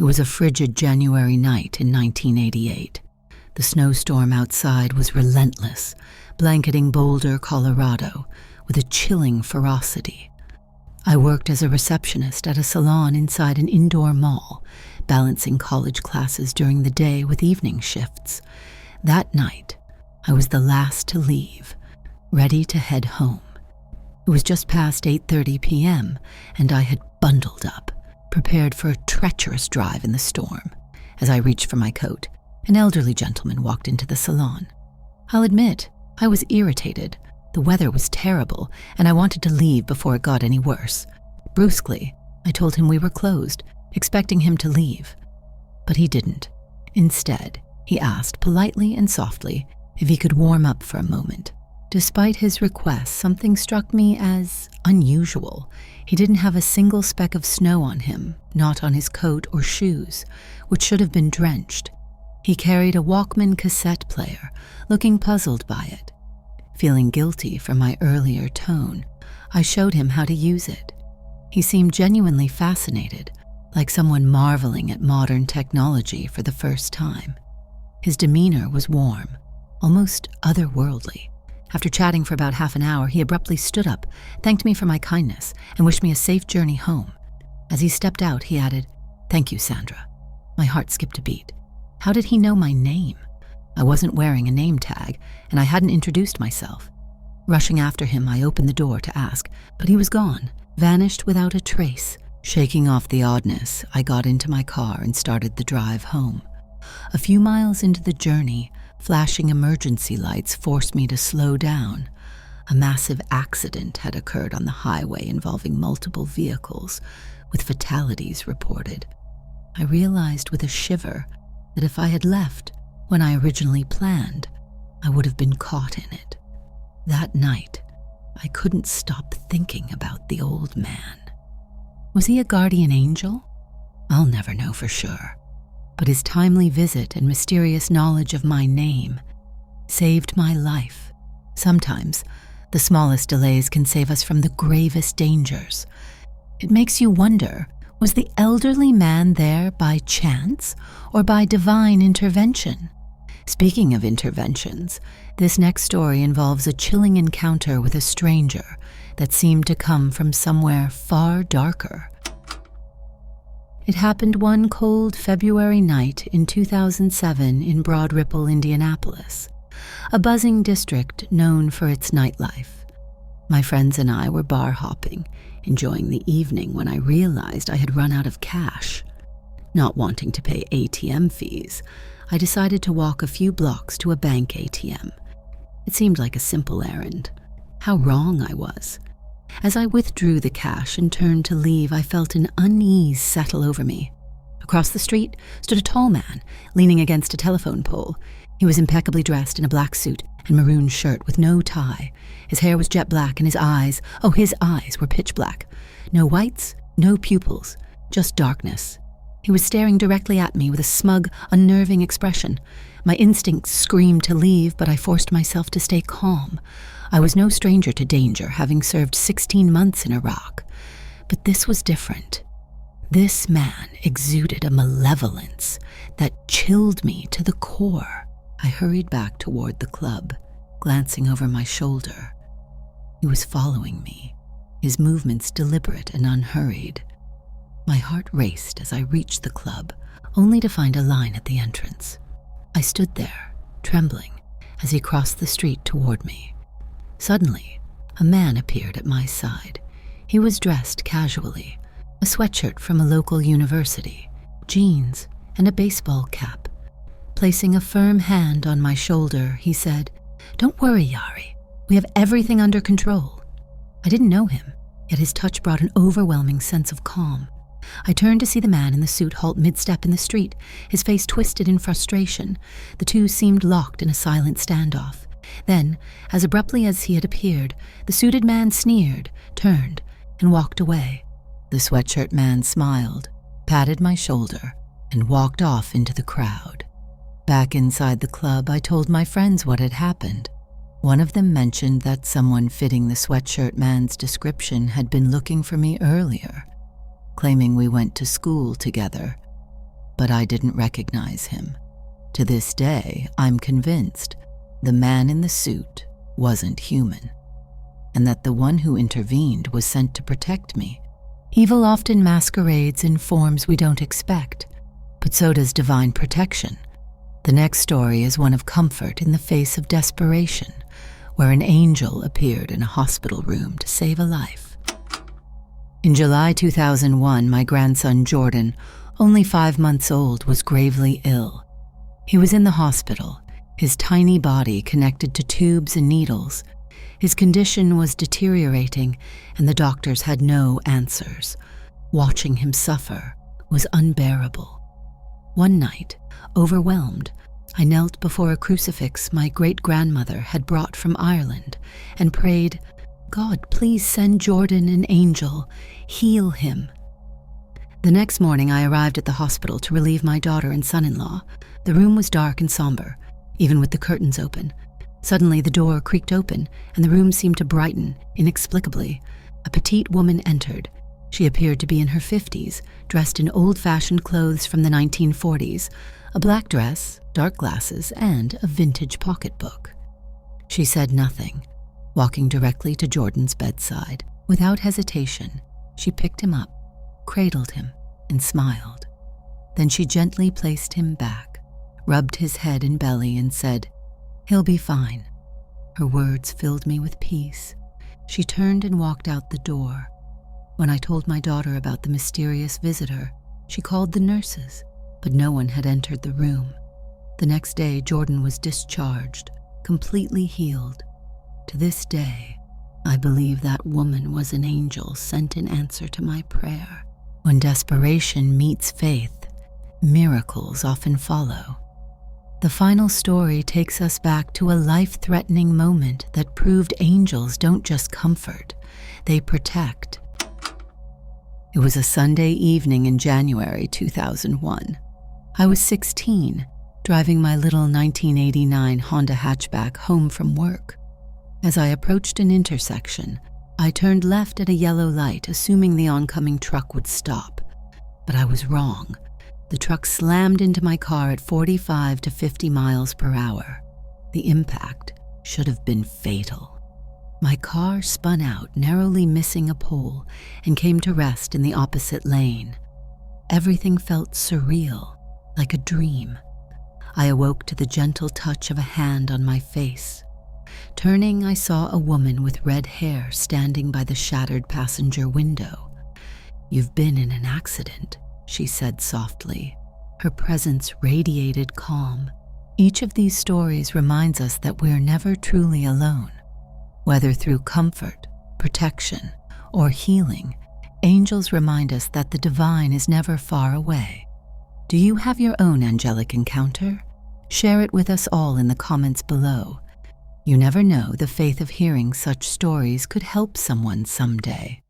It was a frigid January night in 1988. The snowstorm outside was relentless, blanketing Boulder, Colorado, with a chilling ferocity. I worked as a receptionist at a salon inside an indoor mall, balancing college classes during the day with evening shifts. That night, I was the last to leave, ready to head home. It was just past 8:30 p.m., and I had bundled up, prepared for a treacherous drive in the storm. As I reached for my coat, an elderly gentleman walked into the salon. I'll admit, I was irritated. The weather was terrible, and I wanted to leave before it got any worse. Brusquely, I told him we were closed, expecting him to leave. But he didn't. Instead, he asked politely and softly if he could warm up for a moment. Despite his request, something struck me as unusual. He didn't have a single speck of snow on him, not on his coat or shoes, which should have been drenched. He carried a Walkman cassette player, looking puzzled by it. Feeling guilty for my earlier tone, I showed him how to use it. He seemed genuinely fascinated, like someone marveling at modern technology for the first time. His demeanor was warm, almost otherworldly. After chatting for about half an hour, he abruptly stood up, thanked me for my kindness, and wished me a safe journey home. As he stepped out, he added, "Thank you, Sandra." My heart skipped a beat. How did he know my name? I wasn't wearing a name tag, and I hadn't introduced myself. Rushing after him, I opened the door to ask, but he was gone, vanished without a trace. Shaking off the oddness, I got into my car and started the drive home. A few miles into the journey, flashing emergency lights forced me to slow down. A massive accident had occurred on the highway involving multiple vehicles, with fatalities reported. I realized with a shiver that if I had left when I originally planned, I would have been caught in it. That night, I couldn't stop thinking about the old man. Was he a guardian angel? I'll never know for sure. But his timely visit and mysterious knowledge of my name saved my life. Sometimes, the smallest delays can save us from the gravest dangers. It makes you wonder, was the elderly man there by chance or by divine intervention? Speaking of interventions, this next story involves a chilling encounter with a stranger that seemed to come from somewhere far darker. It happened one cold February night in 2007 in Broad Ripple, Indianapolis, a buzzing district known for its nightlife. My friends and I were bar hopping, enjoying the evening when I realized I had run out of cash. Not wanting to pay ATM fees, I decided to walk a few blocks to a bank ATM. It seemed like a simple errand. How wrong I was. As I withdrew the cash and turned to leave, I felt an unease settle over me. Across the street stood a tall man, leaning against a telephone pole. He was impeccably dressed in a black suit and maroon shirt with no tie. His hair was jet black and his eyes were pitch black. No whites, no pupils, just darkness. He was staring directly at me with a smug, unnerving expression. My instincts screamed to leave, but I forced myself to stay calm. I was no stranger to danger, having served 16 months in Iraq. But this was different. This man exuded a malevolence that chilled me to the core. I hurried back toward the club, glancing over my shoulder. He was following me, his movements deliberate and unhurried. My heart raced as I reached the club, only to find a line at the entrance. I stood there, trembling, as he crossed the street toward me. Suddenly, a man appeared at my side. He was dressed casually, a sweatshirt from a local university, jeans, and a baseball cap. Placing a firm hand on my shoulder, he said, "Don't worry, Yari. We have everything under control." I didn't know him, yet his touch brought an overwhelming sense of calm. I turned to see the man in the suit halt mid-step in the street, his face twisted in frustration. The two seemed locked in a silent standoff. Then, as abruptly as he had appeared, the suited man sneered, turned, and walked away. The sweatshirt man smiled, patted my shoulder, and walked off into the crowd. Back inside the club, I told my friends what had happened. One of them mentioned that someone fitting the sweatshirt man's description had been looking for me earlier, claiming we went to school together. but I didn't recognize him. To this day, I'm convinced the man in the suit wasn't human, and that the one who intervened was sent to protect me. Evil often masquerades in forms we don't expect, but so does divine protection. The next story is one of comfort in the face of desperation, where an angel appeared in a hospital room to save a life. In July 2001, my grandson Jordan, only 5 months old, was gravely ill. He was in the hospital, his tiny body connected to tubes and needles. His condition was deteriorating, and the doctors had no answers. Watching him suffer was unbearable. One night, overwhelmed, I knelt before a crucifix my great-grandmother had brought from Ireland and prayed, "God, please send Jordan an angel. Heal him." The next morning I arrived at the hospital to relieve my daughter and son-in-law. The room was dark and somber, even with the curtains open. Suddenly the door creaked open, and the room seemed to brighten inexplicably. A petite woman entered. She appeared to be in her 50s, dressed in old-fashioned clothes from the 1940s, a black dress, dark glasses, and a vintage pocketbook. She said nothing, walking directly to Jordan's bedside. Without hesitation, she picked him up, cradled him, and smiled. Then she gently placed him back, rubbed his head and belly, and said, "He'll be fine." Her words filled me with peace. She turned and walked out the door. When I told my daughter about the mysterious visitor, she called the nurses, but no one had entered the room. The next day, Jordan was discharged, completely healed. To this day, I believe that woman was an angel sent in answer to my prayer. When desperation meets faith, miracles often follow. The final story takes us back to a life-threatening moment that proved angels don't just comfort, they protect. It was a Sunday evening in January 2001. I was 16, driving my little 1989 Honda hatchback home from work. As I approached an intersection, I turned left at a yellow light, assuming the oncoming truck would stop. But I was wrong. The truck slammed into my car at 45 to 50 miles per hour. The impact should have been fatal. My car spun out, narrowly missing a pole, and came to rest in the opposite lane. Everything felt surreal, like a dream. I awoke to the gentle touch of a hand on my face. Turning, I saw a woman with red hair standing by the shattered passenger window. "You've been in an accident," she said softly. Her presence radiated calm. Each of these stories reminds us that we're never truly alone. Whether through comfort, protection, or healing, angels remind us that the divine is never far away. Do you have your own angelic encounter? Share it with us all in the comments below. You never know, the faith of hearing such stories could help someone someday.